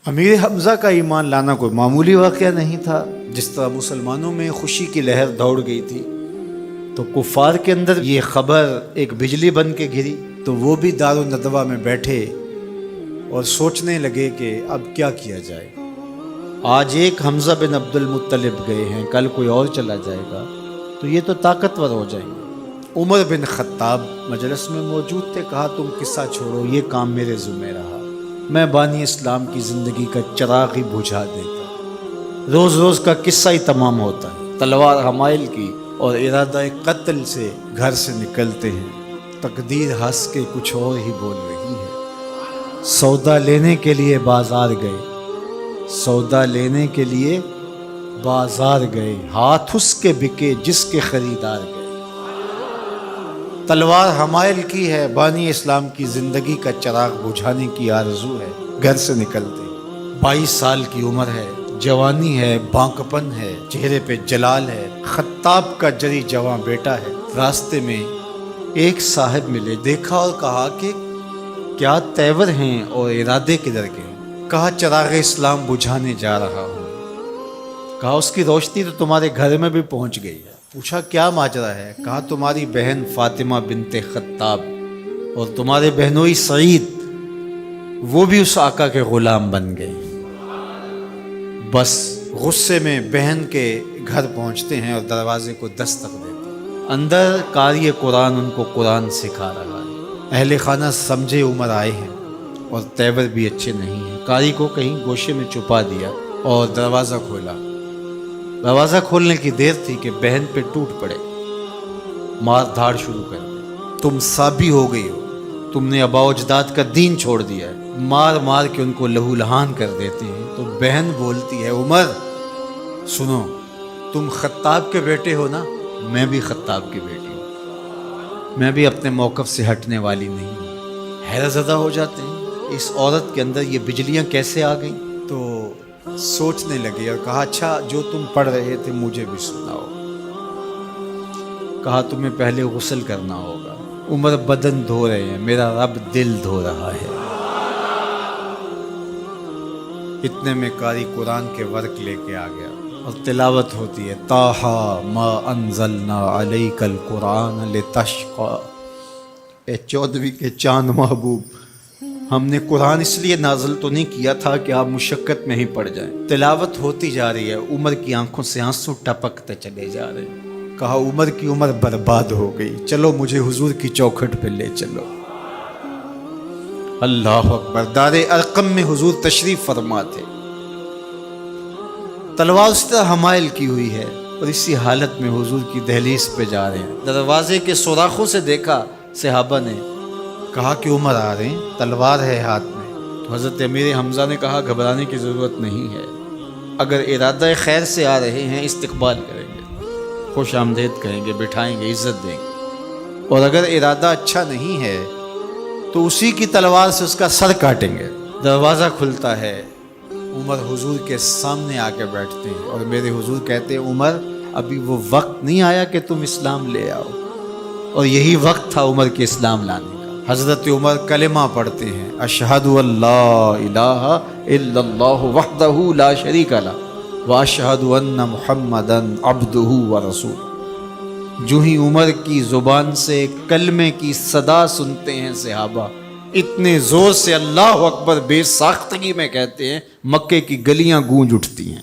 امیر حمزہ کا ایمان لانا کوئی معمولی واقعہ نہیں تھا۔ جس طرح مسلمانوں میں خوشی کی لہر دوڑ گئی تھی تو کفار کے اندر یہ خبر ایک بجلی بن کے گری، تو وہ بھی دارالندوہ میں بیٹھے اور سوچنے لگے کہ اب کیا کیا جائے۔ آج ایک حمزہ بن عبد المطلب گئے ہیں، کل کوئی اور چلا جائے گا تو یہ تو طاقتور ہو جائیں گے۔ عمر بن خطاب مجلس میں موجود تھے، کہا تم قصہ چھوڑو، یہ کام میرے ذمہ رہا، میں بانی اسلام کی زندگی کا چراغ ہی بجھا دیتا۔ روز روز کا قصہ ہی تمام ہوتا ہے، تلوار حمائل کی اور ارادہ قتل سے گھر سے نکلتے ہیں، تقدیر ہنس کے کچھ اور ہی بول رہی ہے۔ سودا لینے کے لیے بازار گئے، سودا لینے کے لیے بازار گئے، ہاتھ اس کے بکے جس کے خریدار گئے۔ تلوار حمائل کی ہے، بانی اسلام کی زندگی کا چراغ بجھانے کی آرزو ہے، گھر سے نکلتے 22 سال کی عمر ہے، جوانی ہے، بانکپن ہے، چہرے پہ جلال ہے، خطاب کا جری جواں بیٹا ہے۔ راستے میں ایک صاحب ملے، دیکھا اور کہا کہ کیا تیور ہیں اور ارادے کدھر کے ہیں؟ کہا چراغ اسلام بجھانے جا رہا ہوں۔ کہا اس کی روشنی تو تمہارے گھر میں بھی پہنچ گئی ہے۔ پوچھا کیا ماجرا ہے؟ کہا تمہاری بہن فاطمہ بنت خطاب اور تمہارے بہنوئی سعید وہ بھی اس آقا کے غلام بن گئے۔ بس غصے میں بہن کے گھر پہنچتے ہیں اور دروازے کو دستک دیتے ہیں۔ اندر قاری قرآن ان کو قرآن سکھا رہا ہے۔ اہل خانہ سمجھے عمر آئے ہیں اور تیور بھی اچھے نہیں ہیں، قاری کو کہیں گوشے میں چھپا دیا اور دروازہ کھولا۔ دروازہ کھولنے کی دیر تھی کہ بہن پہ ٹوٹ پڑے، مار دھاڑ شروع کر دی۔ تم سابی ہو گئی ہو، تم نے آباء و اجداد کا دین چھوڑ دیا ہے۔ مار مار کے ان کو لہو لہان کر دیتے ہیں۔ تو بہن بولتی ہے عمر سنو، تم خطاب کے بیٹے ہو نا، میں بھی خطاب کی بیٹی ہوں، میں بھی اپنے موقف سے ہٹنے والی نہیں ہوں۔ حیرت زدہ ہو جاتے ہیں، اس عورت کے اندر یہ بجلیاں کیسے آ گئیں؟ تو سوچنے لگے اور کہا اچھا جو تم پڑھ رہے تھے مجھے بھی سناؤ۔ کہا تمہیں پہلے غسل کرنا ہوگا۔ عمر بدن دھو رہے ہیں، میرا رب دل دھو رہا ہے۔ اتنے میں قاری قرآن کے ورق لے کے آ گیا اور تلاوت ہوتی ہے طٰہٰ ما انزلنا علیک القرآن لتشقیٰ۔ اے 14ویں کے چاند محبوب، ہم نے قرآن اس لیے نازل تو نہیں کیا تھا کہ آپ مشقت میں ہی پڑ جائیں۔ تلاوت ہوتی جا رہی ہے، عمر کی آنکھوں سے آنسو ٹپکتے چلے جا رہے ہیں۔ کہا عمر کی عمر برباد ہو گئی، چلو مجھے حضور کی چوکھٹ پہ لے چلو۔ اللہ اکبر! دار ارقم میں حضور تشریف فرما تھے، تلوار اس طرح حمائل کی ہوئی ہے اور اسی حالت میں حضور کی دہلیز پہ جا رہے ہیں۔ دروازے کے سوراخوں سے دیکھا صحابہ نے، کہا کہ عمر آ رہے ہیں، تلوار ہے ہاتھ میں۔ تو حضرت امیر حمزہ نے کہا گھبرانے کی ضرورت نہیں ہے، اگر ارادہ خیر سے آ رہے ہیں استقبال کریں گے، خوش آمدید کہیں گے، بٹھائیں گے، عزت دیں گے، اور اگر ارادہ اچھا نہیں ہے تو اسی کی تلوار سے اس کا سر کاٹیں گے۔ دروازہ کھلتا ہے، عمر حضور کے سامنے آ کے بیٹھتے ہیں اور میرے حضور کہتے ہیں عمر ابھی وہ وقت نہیں آیا کہ تم اسلام لے آؤ، اور یہی وقت تھا عمر کے اسلام لانے کا۔ حضرت عمر کلمہ پڑھتے ہیں اشہد ان لا الہ الا اللہ وحدہ لا شریک لہ واشہد ان محمدا عبدہ ورسولہ۔ جو ہی عمر کی زبان سے کلمے کی صدا سنتے ہیں صحابہ، اتنے زور سے اللہ اکبر بے ساختگی میں کہتے ہیں مکے کی گلیاں گونج اٹھتی ہیں۔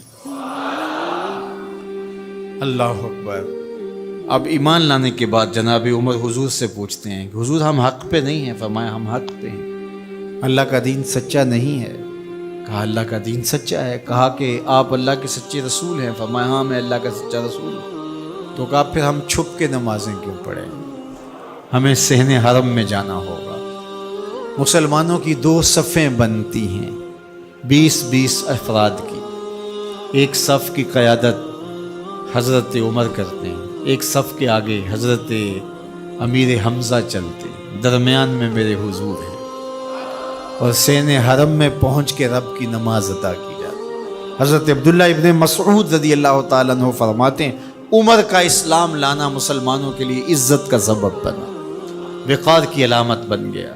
اللہ اکبر! اب ایمان لانے کے بعد جناب عمر حضور سے پوچھتے ہیں کہ حضور ہم حق پہ نہیں ہیں؟ فرمایا ہم حق پہ ہیں، اللہ کا دین سچا نہیں ہے؟ کہا اللہ کا دین سچا ہے۔ کہا کہ آپ اللہ کے سچے رسول ہیں؟ فرمایا ہاں میں اللہ کا سچا رسول ہوں۔ تو کہا پھر ہم چھپ کے نمازیں کیوں پڑھیں؟ ہمیں صحن حرم میں جانا ہوگا۔ مسلمانوں کی 2 صفیں بنتی ہیں، 20-20 افراد کی۔ ایک صف کی قیادت حضرت عمر کرتے ہیں، ایک صف کے آگے حضرت امیر حمزہ چلتے ہیں، درمیان میں میرے حضور ہیں، اور صحن حرم میں پہنچ کے رب کی نماز ادا کی جاتی ہے۔ حضرت عبداللہ ابن مسعود رضی اللہ تعالیٰ عنہ فرماتے ہیں عمر کا اسلام لانا مسلمانوں کے لیے عزت کا سبب بنا، وقار کی علامت بن گیا۔